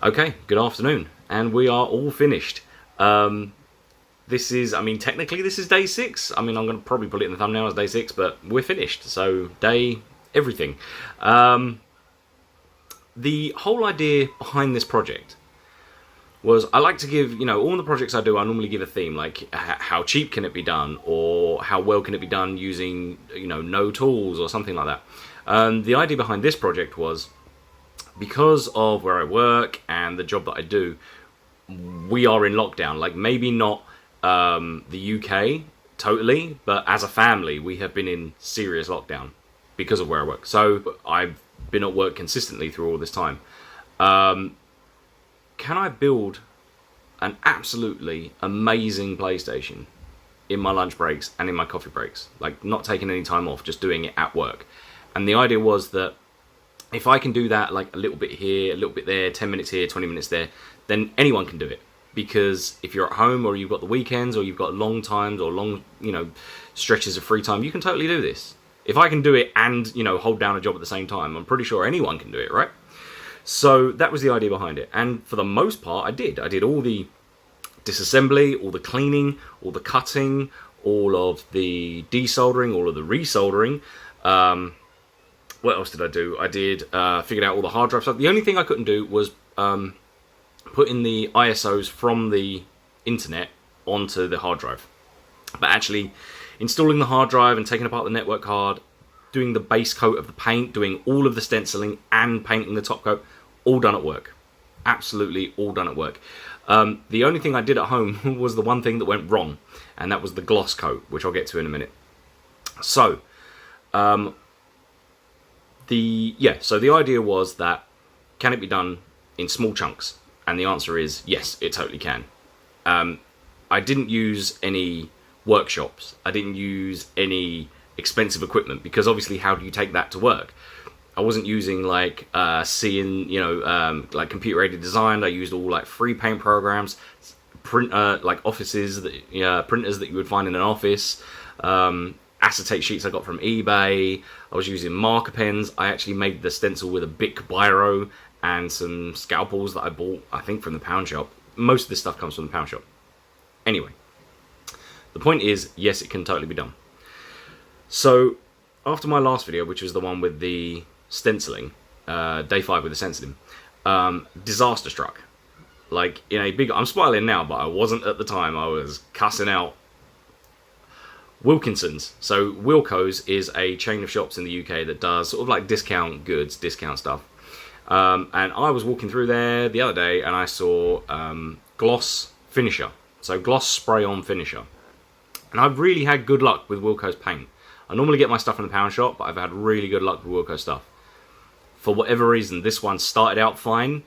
Okay, good afternoon, and we are all finished. This is, I mean, technically this is day 6. I mean, I'm going to probably put it in the thumbnail as day 6, but we're finished, so day everything. The whole idea behind this project was I like to give, all the projects I do, I normally give a theme, like how cheap can it be done, or how well can it be done using, no tools, or something like that. The idea behind this project was, because of where I work and the job that I do, we are in lockdown. Like, maybe not the UK totally, but as a family, we have been in serious lockdown because of where I work. So I've been at work consistently through all this time. Can I build an absolutely amazing PlayStation in my lunch breaks and in my coffee breaks? Like, not taking any time off, just doing it at work. And the idea was that if I can do that, like a little bit here, a little bit there, 10 minutes here, 20 minutes there, then anyone can do it. Because if you're at home, or you've got the weekends, or you've got long times, or long, stretches of free time, you can totally do this. If I can do it and, hold down a job at the same time, I'm pretty sure anyone can do it, right? So that was the idea behind it. And for the most part, I did. I did all the disassembly, all the cleaning, all the cutting, all of the desoldering, all of the resoldering. What else did I do? I did figured out all the hard drive stuff. The only thing I couldn't do was put in the ISOs from the internet onto the hard drive. But actually installing the hard drive and taking apart the network card, doing the base coat of the paint, doing all of the stenciling and painting the top coat, all done at work. Absolutely all done at work. The only thing I did at home was the one thing that went wrong, and that was the gloss coat, which I'll get to in a minute. So, the idea was that, can it be done in small chunks? And the answer is yes, it totally can. I didn't use any workshops. I didn't use any expensive equipment, because obviously how do you take that to work? I wasn't using like like computer aided design. I used all like free paint programs, like offices, printers that you would find in an office, acetate sheets I got from eBay. I was using marker pens. I actually made the stencil with a Bic biro and some scalpels that I bought, I think, from the pound shop. Most of this stuff comes from the pound shop. Anyway, the point is, yes, it can totally be done. So, after my last video, which was the one with the stenciling, day 5 with the stenciling, disaster struck. Like, in a big... I'm smiling now, but I wasn't at the time. I was cussing out Wilkinson's. So, Wilko's is a chain of shops in the UK that does sort of like discount goods, discount stuff. And I was walking through there the other day, and I saw gloss finisher. So, gloss spray-on finisher. And I've really had good luck with Wilko's paint. I normally get my stuff in the pound shop, but I've had really good luck with Wilko stuff. For whatever reason, this one started out fine,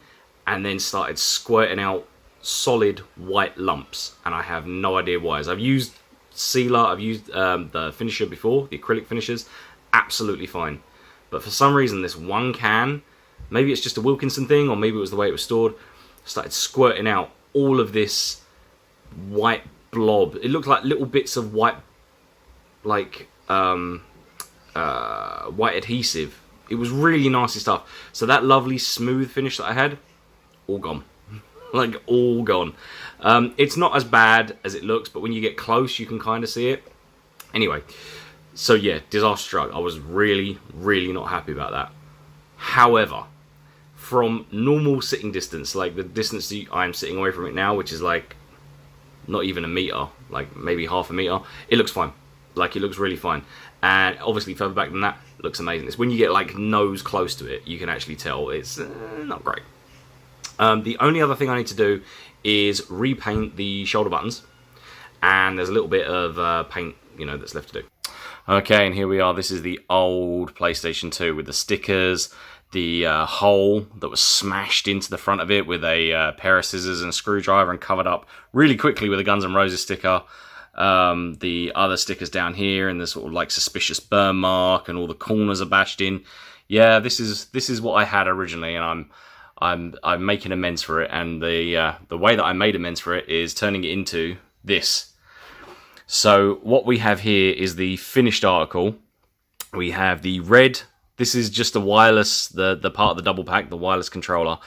and then started squirting out solid white lumps, and I have no idea why. As I've used sealer, I've used the finisher before, the acrylic finishers, absolutely fine. But for some reason, this one can, maybe it's just a Wilkinson thing, or maybe it was the way it was stored, started squirting out all of this white blob. It looked like little bits of white, like white adhesive. It was really nasty stuff. So that lovely smooth finish that I had, all gone. Like, all gone. It's not as bad as it looks, but when you get close, you can kind of see it. Anyway, so yeah, disaster struck. I was really, really not happy about that. However, from normal sitting distance, like the distance I'm sitting away from it now, which is like not even a meter, like maybe half a meter, it looks fine. Like, it looks really fine. And obviously further back than that, it looks amazing. It's when you get like nose close to it, you can actually tell it's not great. The only other thing I need to do is repaint the shoulder buttons, and there's a little bit of paint, that's left to do. Okay, and here we are. This is the old PlayStation 2 with the stickers, the hole that was smashed into the front of it with a pair of scissors and a screwdriver and covered up really quickly with a Guns N' Roses sticker. The other stickers down here, and the sort of like suspicious burn mark, and all the corners are bashed in. Yeah, this is what I had originally, and I'm making amends for it. And the way that I made amends for it is turning it into this. So what we have here is the finished article. We have the red This is just a wireless, the part of the double pack, the wireless controller.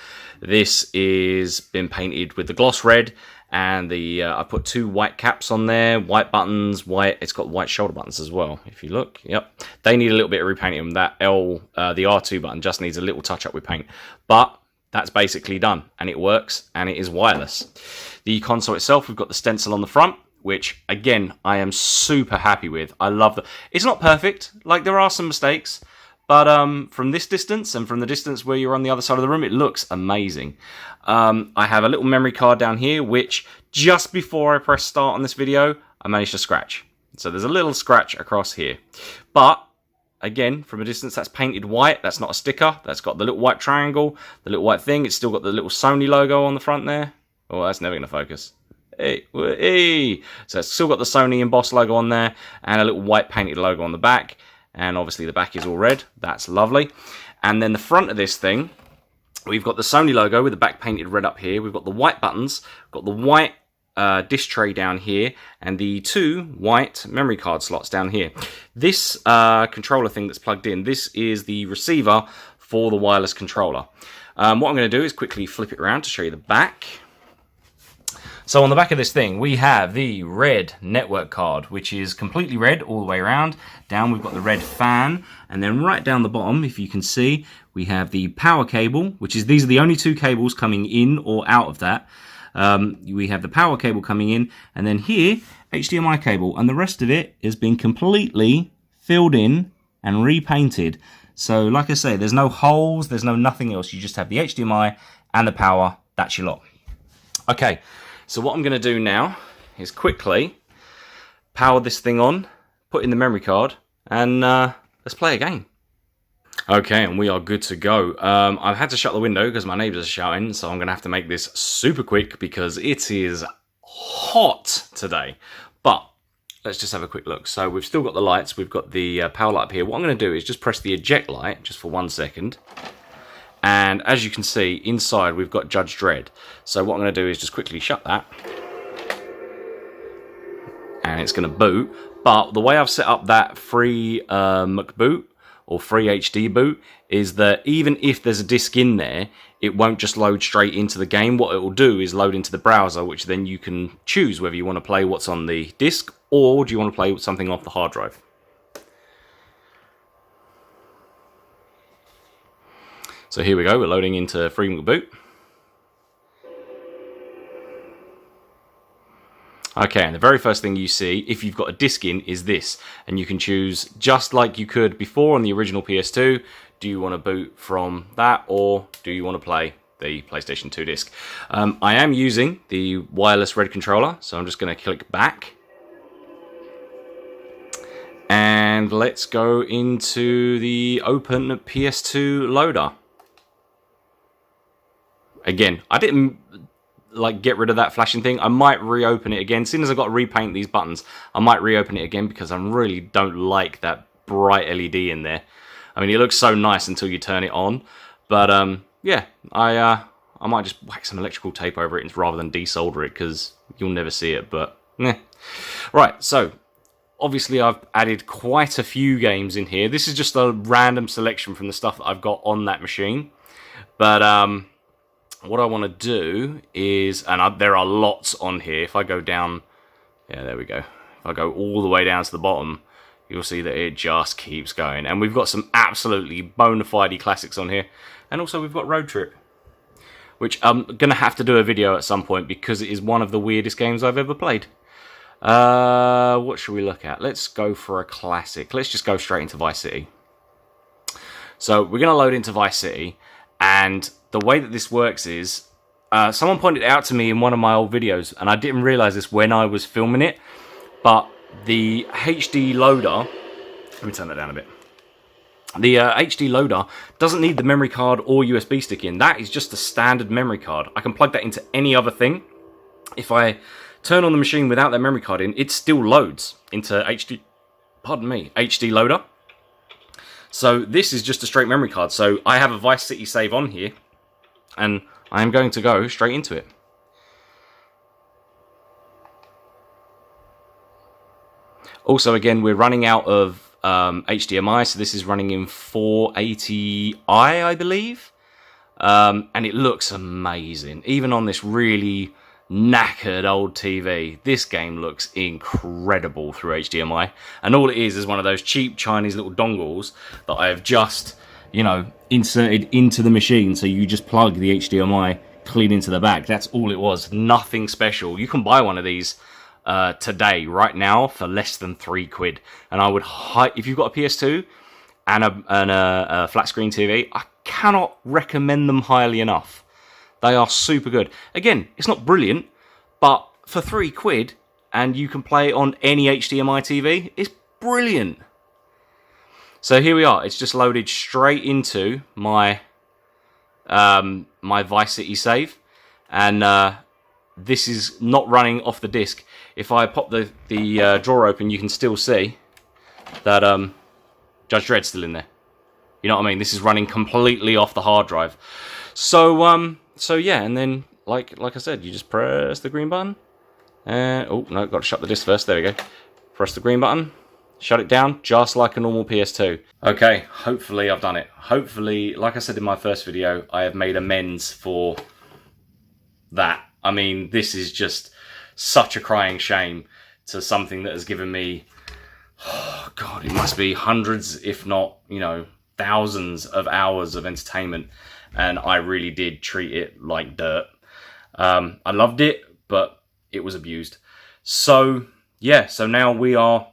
This is been painted with the gloss red, and the I put 2 white caps on there, white buttons, white. It's got white shoulder buttons as well. If you look, yep, they need a little bit of repainting. That the R2 button just needs a little touch up with paint, but that's basically done, and it works, and it is wireless. The console itself, we've got the stencil on the front, which again I am super happy with. I love that. It's not perfect, like there are some mistakes. But from this distance and from the distance where you're on the other side of the room, it looks amazing. I have a little memory card down here, which just before I press start on this video, I managed to scratch. So there's a little scratch across here. But again, from a distance, that's painted white. That's not a sticker. That's got the little white triangle, the little white thing. It's still got the little Sony logo on the front there. Oh, that's never going to focus. Hey. So it's still got the Sony embossed logo on there and a little white painted logo on the back. And obviously the back is all red. That's lovely. And then the front of this thing, we've got the Sony logo with the back painted red up here. We've got the white buttons, got the white disc tray down here, and the 2 white memory card slots down here. This controller thing that's plugged in, this is the receiver for the wireless controller. What I'm going to do is quickly flip it around to show you the back. So on the back of this thing, we have the red network card, which is completely red all the way around. Down, we've got the red fan. And then right down the bottom, if you can see, we have the power cable, which is, these are the only 2 cables coming in or out of that. We have the power cable coming in. And then here, HDMI cable. And the rest of it has been completely filled in and repainted. So like I say, there's no holes, there's no nothing else. You just have the HDMI and the power. That's your lot. Okay. So what I'm going to do now is quickly power this thing on, put in the memory card, and let's play a game. Okay, and we are good to go. I've had to shut the window because my neighbours are shouting, so I'm going to have to make this super quick because it is hot today. But let's just have a quick look. So we've still got the lights, we've got the power light up here. What I'm going to do is just press the eject light just for 1 second. And as you can see, inside we've got Judge Dredd. So what I'm going to do is just quickly shut that. And it's going to boot. But the way I've set up that free McBoot or free HD boot is that even if there's a disk in there, it won't just load straight into the game. What it will do is load into the browser, which then you can choose whether you want to play what's on the disk or do you want to play something off the hard drive. So here we go, we're loading into free McBoot. Okay, and the very first thing you see, if you've got a disc in, is this. And you can choose, just like you could before on the original PS2, do you want to boot from that, or do you want to play the PlayStation 2 disc? I am using the wireless red controller, so I'm just going to click back. And let's go into the Open PS2 loader. Again, I didn't get rid of that flashing thing. I might reopen it again. As soon as I've got to repaint these buttons, I might reopen it again because I really don't like that bright LED in there. I mean, it looks so nice until you turn it on. But yeah, I might just whack some electrical tape over it rather than desolder it because you'll never see it. But yeah. Right, so obviously I've added quite a few games in here. This is just a random selection from the stuff that I've got on that machine. But what I want to do is, and there are lots on here. If I go down, yeah, there we go. If I go all the way down to the bottom, you'll see that it just keeps going. And we've got some absolutely bona fide classics on here. And also we've got Road Trip, which I'm going to have to do a video at some point because it is one of the weirdest games I've ever played. What should we look at? Let's go for a classic. Let's just go straight into Vice City. So we're going to load into Vice City, and the way that this works is, someone pointed it out to me in one of my old videos, and I didn't realise this when I was filming it, but the HD loader, let me turn that down a bit. The HD loader doesn't need the memory card or USB stick in. That is just a standard memory card. I can plug that into any other thing. If I turn on the machine without that memory card in, it still loads into HD loader. So this is just a straight memory card. So I have a Vice City save on here, and I am going to go straight into it. Also, again, we're running out of HDMI, so this is running in 480i, I believe. And it looks amazing. Even on this really knackered old TV, this game looks incredible through HDMI. And all it is one of those cheap Chinese little dongles that I have just, you know, inserted into the machine. So you just plug the HDMI clean into the back. That's all it was. Nothing special. You can buy one of these today, right now, for less than £3. And I would, if you've got a PS2 and a flat screen TV, I cannot recommend them highly enough. They are super good. Again, it's not brilliant, but for £3 and you can play it on any HDMI TV, it's brilliant. So here we are. It's just loaded straight into my my Vice City save, and this is not running off the disc. If I pop the drawer open, you can still see that Judge Dredd's still in there. You know what I mean? This is running completely off the hard drive. So yeah, and then like I said, you just press the green button. Oh no, got to shut the disc first. There we go. Press the green button. Shut it down, just like a normal PS2. Okay, hopefully I've done it. Hopefully, like I said in my first video, I have made amends for that. I mean, this is just such a crying shame to something that has given me, oh God, it must be hundreds, if not, you know, thousands of hours of entertainment. And I really did treat it like dirt. I loved it, but it was abused. So, yeah, so now we are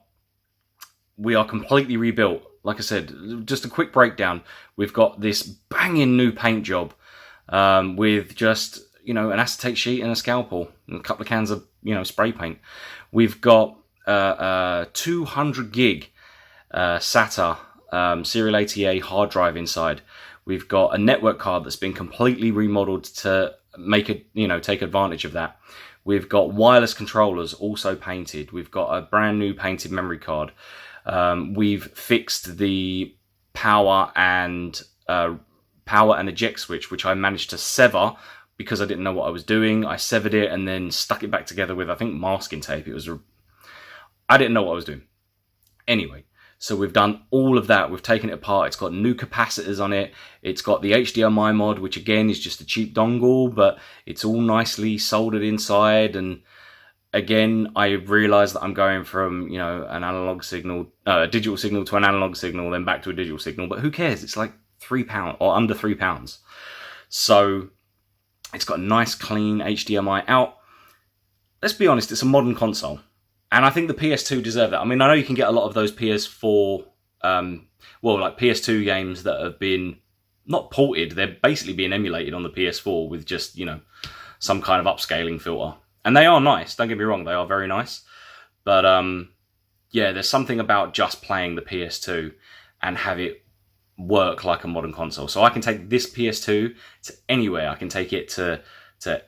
completely rebuilt. Like I said, just a quick breakdown. We've got this banging new paint job with just, you know, an acetate sheet and a scalpel and a couple of cans of, you know, spray paint. We've got 200 gig SATA Serial ATA hard drive inside. We've got a network card that's been completely remodeled to make it, you know, take advantage of that. We've got wireless controllers also painted. We've got a brand new painted memory card. We've fixed the power and eject switch, which I managed to sever because I didn't know what I was doing. I severed it and then stuck it back together with, I think, masking tape. I didn't know what I was doing. Anyway, so we've done all of that. We've taken it apart. It's got new capacitors on it. It's got the HDMI mod, which again is just a cheap dongle, but it's all nicely soldered inside. And again, I realised that I'm going from, you know, an analog signal, a digital signal to an analog signal, then back to a digital signal. But who cares? It's like £3 or under £3. So it's got a nice clean HDMI out. Let's be honest, it's a modern console. And I think the PS2 deserve that. I mean, I know you can get a lot of those PS4, like PS2 games that have been not ported. They're basically being emulated on the PS4 with just, you know, some kind of upscaling filter. And they are nice, don't get me wrong, they are very nice. But, yeah, there's something about just playing the PS2 and have it work like a modern console. So I can take this PS2 to anywhere. I can take it to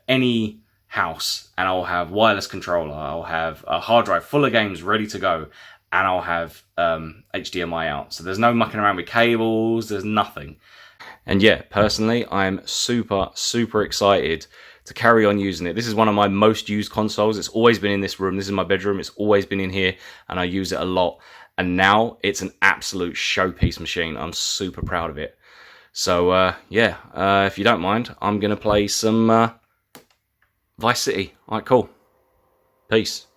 any house, and I'll have wireless controller, I'll have a hard drive full of games ready to go, and I'll have HDMI out. So there's no mucking around with cables, there's nothing. And yeah, personally, I'm super, super excited to carry on using it. This is one of my most used consoles. It's always been in this room. This is my bedroom. It's always been in here, and I use it a lot. And now it's an absolute showpiece machine. I'm super proud of it. So yeah, if you don't mind, I'm going to play some Vice City. All right, cool. Peace.